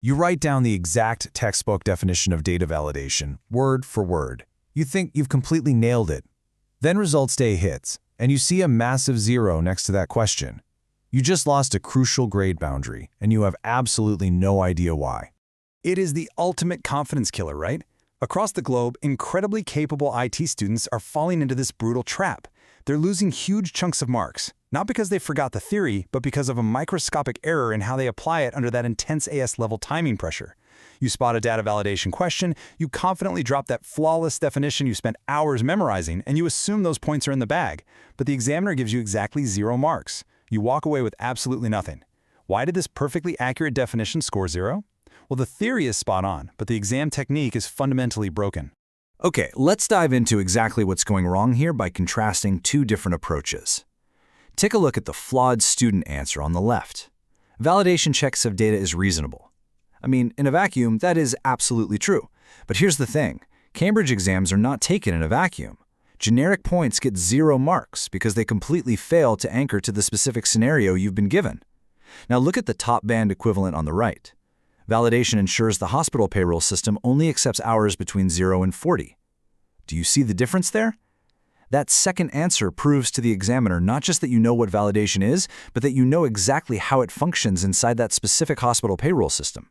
You write down the exact textbook definition of data validation, word for word. You think you've completely nailed it. Then results day hits, and you see a massive 0 next to that question. You just lost a crucial grade boundary, and you have absolutely no idea why. It is the ultimate confidence killer, right? Across the globe, incredibly capable IT students are falling into this brutal trap. They're losing huge chunks of marks, not because they forgot the theory, but because of a microscopic error in how they apply it under that intense AS-level timing pressure. You spot a data validation question, you confidently drop that flawless definition you spent hours memorizing, and you assume those points are in the bag. But the examiner gives you exactly 0 marks. You walk away with absolutely nothing. Why did this perfectly accurate definition score 0? Well, the theory is spot on, but the exam technique is fundamentally broken. Okay, let's dive into exactly what's going wrong here by contrasting two different approaches. Take a look at the flawed student answer on the left. Validation checks of data is reasonable. I mean, in a vacuum, that is absolutely true. But here's the thing. Cambridge exams are not taken in a vacuum. Generic points get 0 marks because they completely fail to anchor to the specific scenario you've been given. Now look at the top band equivalent on the right. Validation ensures the hospital payroll system only accepts hours between 0 and 40. Do you see the difference there? That second answer proves to the examiner not just that you know what validation is, but that you know exactly how it functions inside that specific hospital payroll system.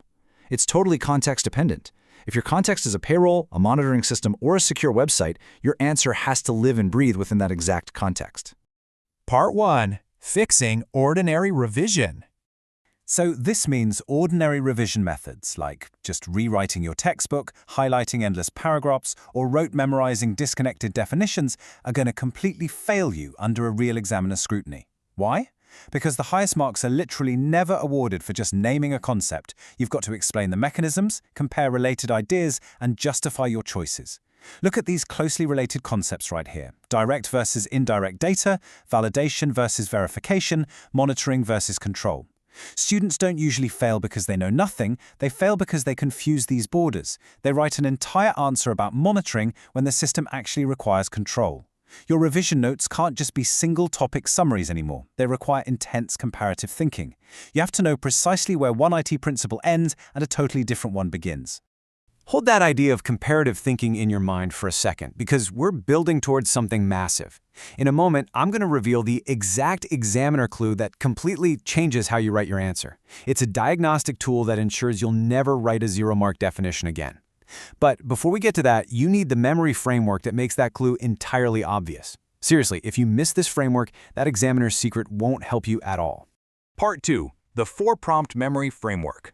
It's totally context-dependent. If your context is a payroll, a monitoring system, or a secure website, your answer has to live and breathe within that exact context. Part 1. Fixing ordinary revision. So this means ordinary revision methods like just rewriting your textbook, highlighting endless paragraphs, or rote memorizing disconnected definitions are going to completely fail you under a real examiner scrutiny. Why? Because the highest marks are literally never awarded for just naming a concept. You've got to explain the mechanisms, compare related ideas, and justify your choices. Look at these closely related concepts right here. Direct versus indirect data, validation versus verification, monitoring versus control. Students don't usually fail because they know nothing, they fail because they confuse these borders. They write an entire answer about monitoring when the system actually requires control. Your revision notes can't just be single-topic summaries anymore. They require intense comparative thinking. You have to know precisely where one IT principle ends and a totally different one begins. Hold that idea of comparative thinking in your mind for a second, because we're building towards something massive. In a moment, I'm going to reveal the exact examiner clue that completely changes how you write your answer. It's a diagnostic tool that ensures you'll never write a 0-mark definition again. But before we get to that, you need the memory framework that makes that clue entirely obvious. Seriously, if you miss this framework, that examiner's secret won't help you at all. Part 2. The 4-prompt memory framework.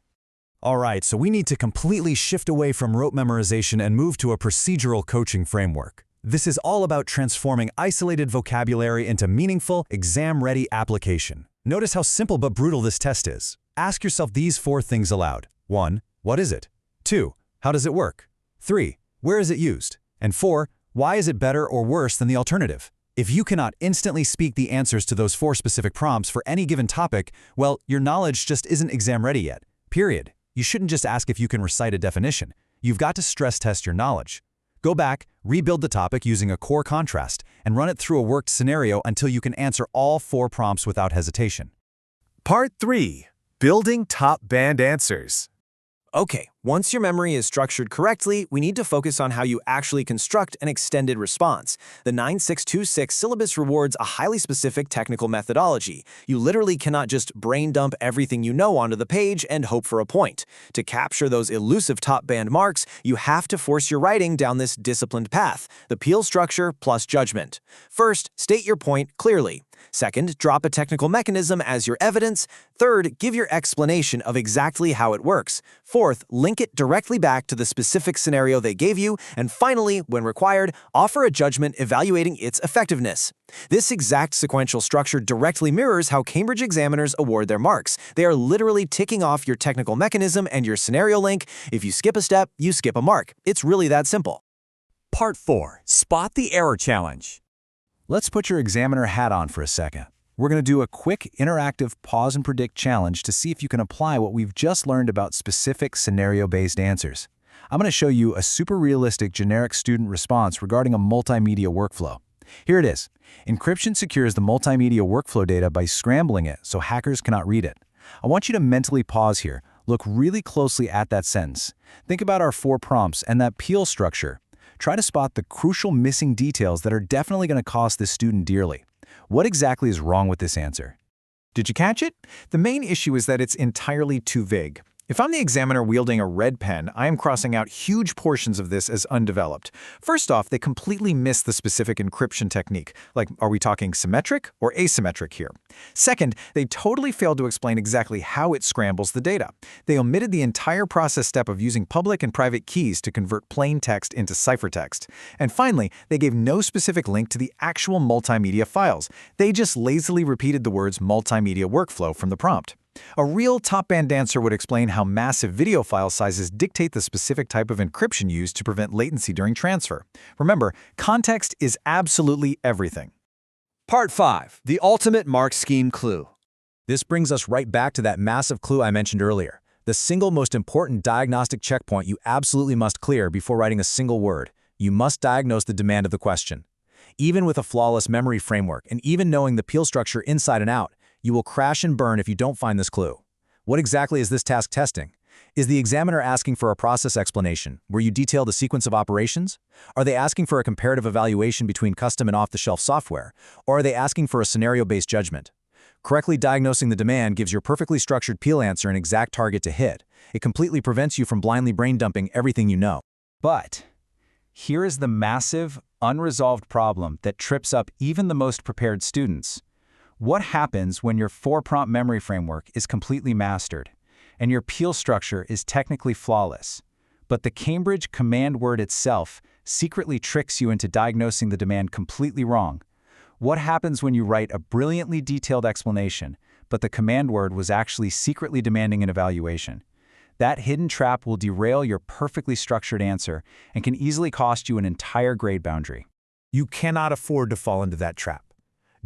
All right, so we need to completely shift away from rote memorization and move to a procedural coaching framework. This is all about transforming isolated vocabulary into meaningful, exam-ready application. Notice how simple but brutal this test is. Ask yourself these 4 things aloud. 1. What is it? 2. How does it work? 3. Where is it used? And 4. Why is it better or worse than the alternative? If you cannot instantly speak the answers to those 4 specific prompts for any given topic, well, your knowledge just isn't exam-ready yet. Period. You shouldn't just ask if you can recite a definition. You've got to stress test your knowledge. Go back, rebuild the topic using a core contrast, and run it through a worked scenario until you can answer all 4 prompts without hesitation. Part 3. Building top band answers. Okay, once your memory is structured correctly, we need to focus on how you actually construct an extended response. The 9626 syllabus rewards a highly specific technical methodology. You literally cannot just brain dump everything you know onto the page and hope for a point. To capture those elusive top band marks, you have to force your writing down this disciplined path, the Peel structure plus judgment. First, state your point clearly. Second, drop a technical mechanism as your evidence. Third, give your explanation of exactly how it works. Fourth, link it directly back to the specific scenario they gave you. And finally, when required, offer a judgment evaluating its effectiveness. This exact sequential structure directly mirrors how Cambridge examiners award their marks. They are literally ticking off your technical mechanism and your scenario link. If you skip a step, you skip a mark. It's really that simple. Part 4. Spot the error challenge. Let's put your examiner hat on for a second. We're going to do a quick, interactive pause and predict challenge to see if you can apply what we've just learned about specific scenario-based answers. I'm going to show you a super realistic generic student response regarding a multimedia workflow. Here it is. Encryption secures the multimedia workflow data by scrambling it so hackers cannot read it. I want you to mentally pause here. Look really closely at that sentence. Think about our 4 prompts and that peel structure. Try to spot the crucial missing details that are definitely going to cost this student dearly. What exactly is wrong with this answer? Did you catch it? The main issue is that it's entirely too vague. If I'm the examiner wielding a red pen, I am crossing out huge portions of this as undeveloped. First off, they completely miss the specific encryption technique. Like, are we talking symmetric or asymmetric here? Second, they totally failed to explain exactly how it scrambles the data. They omitted the entire process step of using public and private keys to convert plain text into ciphertext. And finally, they gave no specific link to the actual multimedia files. They just lazily repeated the words multimedia workflow from the prompt. A real top-band dancer would explain how massive video file sizes dictate the specific type of encryption used to prevent latency during transfer. Remember, context is absolutely everything. Part 5. The ultimate mark scheme clue. This brings us right back to that massive clue I mentioned earlier, the single most important diagnostic checkpoint you absolutely must clear before writing a single word. You must diagnose the demand of the question. Even with a flawless memory framework and even knowing the peel structure inside and out, you will crash and burn if you don't find this clue. What exactly is this task testing? Is the examiner asking for a process explanation, where you detail the sequence of operations? Are they asking for a comparative evaluation between custom and off-the-shelf software? Or are they asking for a scenario-based judgment? Correctly diagnosing the demand gives your perfectly structured peel answer an exact target to hit. It completely prevents you from blindly brain-dumping everything you know. But here is the massive, unresolved problem that trips up even the most prepared students. What happens when your 4-prompt memory framework is completely mastered, and your peel structure is technically flawless, but the Cambridge command word itself secretly tricks you into diagnosing the demand completely wrong? What happens when you write a brilliantly detailed explanation, but the command word was actually secretly demanding an evaluation? That hidden trap will derail your perfectly structured answer and can easily cost you an entire grade boundary. You cannot afford to fall into that trap.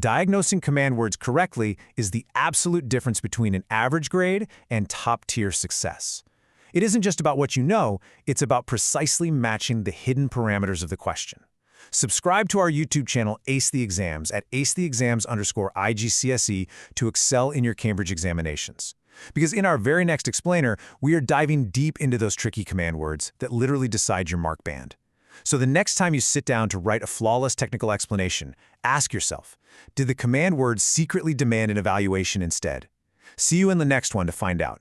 Diagnosing command words correctly is the absolute difference between an average grade and top-tier success. It isn't just about what you know, it's about precisely matching the hidden parameters of the question. Subscribe to our YouTube channel Ace the Exams at acetheexams_IGCSE to excel in your Cambridge examinations. Because in our very next explainer, we are diving deep into those tricky command words that literally decide your mark band. So the next time you sit down to write a flawless technical explanation, ask yourself, did the command words secretly demand an evaluation instead? See you in the next one to find out.